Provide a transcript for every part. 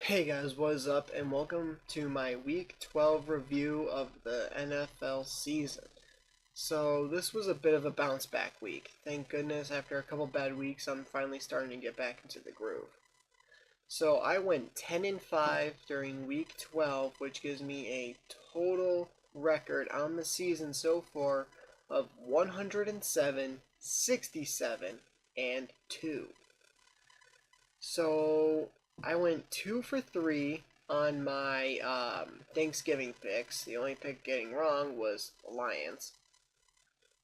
Hey guys, what is up, and welcome to my Week 12 review of the NFL season. So, this was a bit of a bounce back week. Thank goodness, after a couple bad weeks, I'm finally starting to get back into the groove. So, I went 10 and 5 during Week 12, which gives me a total record on the season so far of 107, 67, and 2. So I went 2 for 3 on my Thanksgiving picks. The only pick getting wrong was the Lions.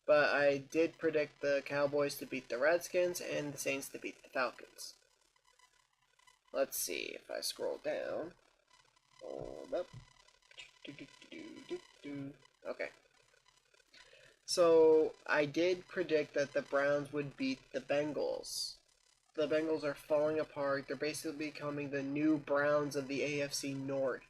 But I did predict the Cowboys to beat the Redskins and the Saints to beat the Falcons. Let's see if I scroll down. Hold up. Okay. So I did predict that the Browns would beat the Bengals. The Bengals are falling apart. They're basically becoming the new Browns of the AFC North.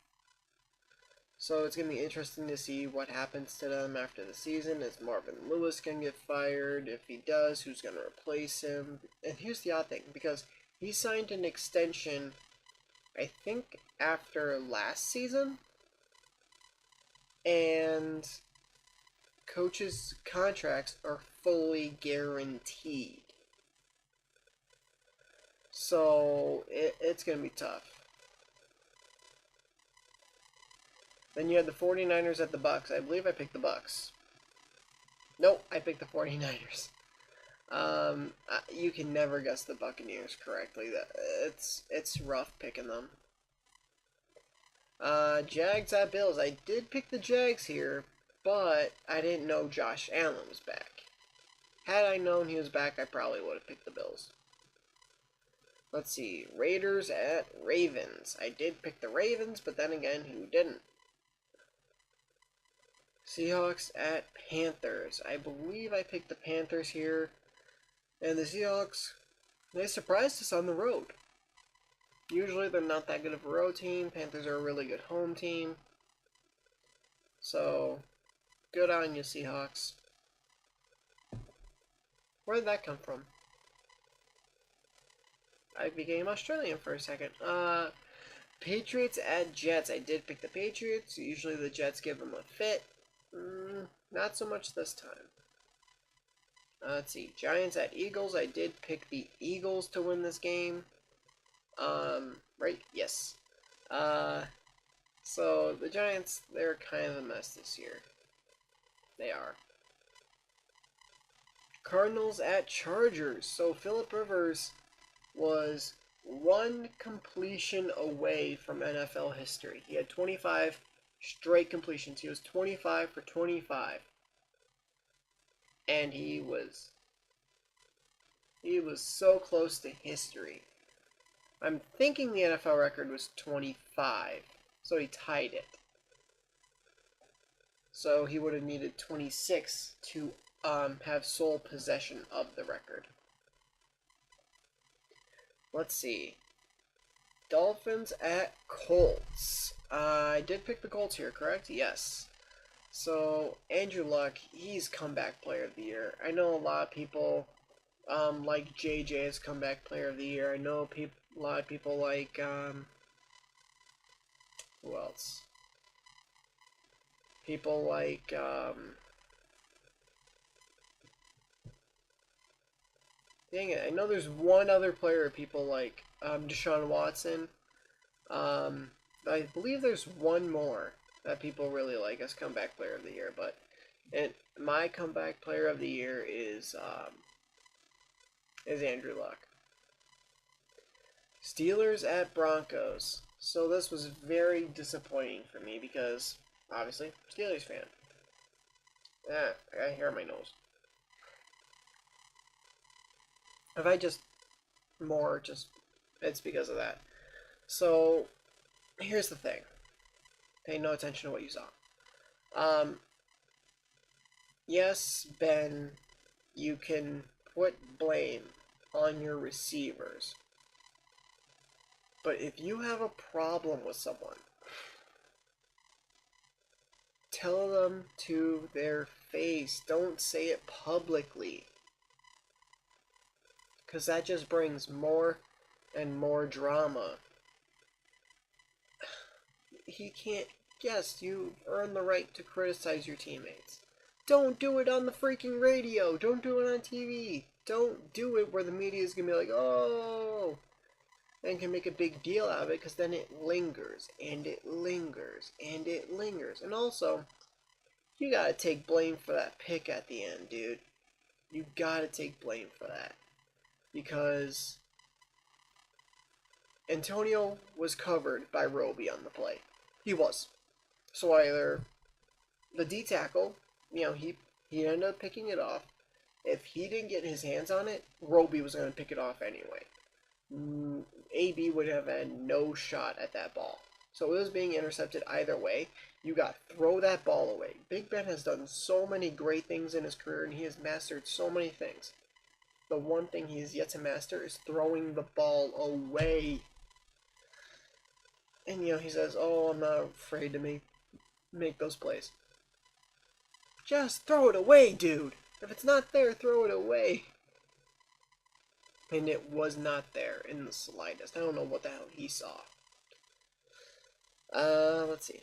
So it's going to be interesting to see what happens to them after the season. Is Marvin Lewis going to get fired? If he does, who's going to replace him? And here's the odd thing, because he signed an extension, I think, after last season. And coaches' contracts are fully guaranteed. So it's going to be tough. Then you had the 49ers at the Bucks. I believe I picked the Bucks. Nope, I picked the 49ers. You can never guess the Buccaneers correctly. It's rough picking them. Jags at Bills. I did pick the Jags here, but I didn't know Josh Allen was back. Had I known he was back, I probably would have picked the Bills. Let's see. Raiders at Ravens. I did pick the Ravens, but then again, who didn't? Seahawks at Panthers. I believe I picked the Panthers here. And the Seahawks, they surprised us on the road. Usually they're not that good of a road team. Panthers are a really good home team. So, good on you, Seahawks. Where did that come from? I became Australian for a second. Patriots at Jets. I did pick the Patriots. Usually the Jets give them a fit. Not so much this time. Let's see. Giants at Eagles. I did pick the Eagles to win this game. Right? Yes. So the Giants, they're kind of a mess this year. They are. Cardinals at Chargers. So Phillip Rivers was one completion away from NFL history. He had 25 straight completions. He was 25 for 25. And he was so close to history. I'm thinking the NFL record was 25, so he tied it. So he would have needed 26 to have sole possession of the record. Let's see. Dolphins at Colts. I did pick the Colts here, correct? Yes. So Andrew Luck, he's comeback player of the year. I know a lot of people like JJ as comeback player of the year. I know a lot of people like who else? People like dang it, I know there's one other player people like Deshaun Watson. I believe there's one more that people really like as comeback player of the year, but my comeback player of the year is Andrew Luck. Steelers at Broncos. So this was very disappointing for me because obviously Steelers fan. I got hair on my nose. If I just it's because of that. So here's the thing. Pay no attention to what you saw. Um, yes, Ben, you can put blame on your receivers. But if you have a problem with someone, tell them to their face. Don't say it publicly. Because that just brings more and more drama. he can't. Yes, you earn the right to criticize your teammates. Don't do it on the freaking radio. Don't do it on TV. Don't do it where the media is gonna be like, oh, and can make a big deal out of it, because then it lingers and it lingers and it lingers. And also, you gotta take blame for that pick at the end, dude. You gotta take blame for that, because Antonio was covered by Roby on the play. He was. So either the D tackle, he ended up picking it off. If he didn't get his hands on it, Roby was going to pick it off anyway. AB would have had no shot at that ball. So it was being intercepted either way. You got to throw that ball away. Big Ben has done so many great things in his career, and he has mastered so many things. The one thing he has yet to master is throwing the ball away. And, he says, oh, I'm not afraid to make those plays. Just throw it away, dude. If it's not there, throw it away. And it was not there in the slightest. I don't know what the hell he saw. Let's see.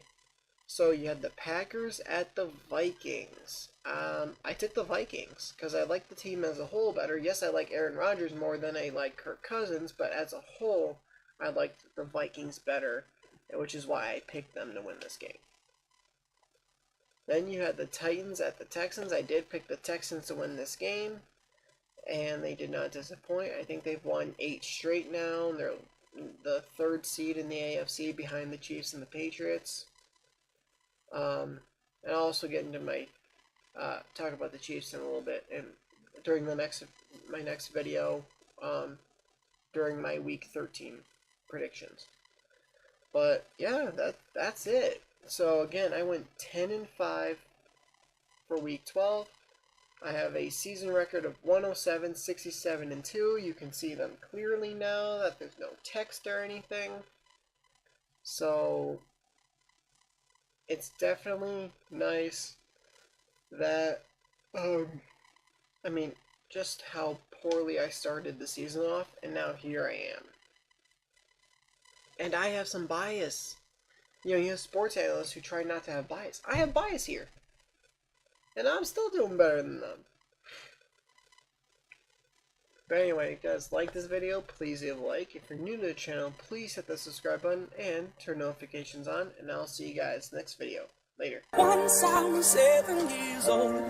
So you had the Packers at the Vikings. I took the Vikings because I like the team as a whole better. Yes, I like Aaron Rodgers more than I like Kirk Cousins, but as a whole, I liked the Vikings better, which is why I picked them to win this game. Then you had the Titans at the Texans. I did pick the Texans to win this game, and they did not disappoint. I think they've won 8 straight now. They're the 3rd seed in the AFC behind the Chiefs and the Patriots. And I'll also get into my talk about the Chiefs in a little bit, and during my next video, during my Week 13 predictions. But yeah, that's it. So again, I went 10-5 for Week 12. I have a season record of 107, 67, and 2. You can see them clearly now that there's no text or anything. So it's definitely nice that, just how poorly I started the season off, and now here I am. And I have some bias. You have sports analysts who try not to have bias. I have bias here. And I'm still doing better than them. But anyway, guys, like this video, please leave a like. If you're new to the channel, please hit the subscribe button and turn notifications on. And I'll see you guys next video. Later. Once I was 7 years old,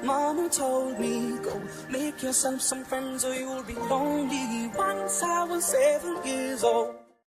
Mama told me, go make yourself some friends or you'll be lonely. Once I was 7 years old.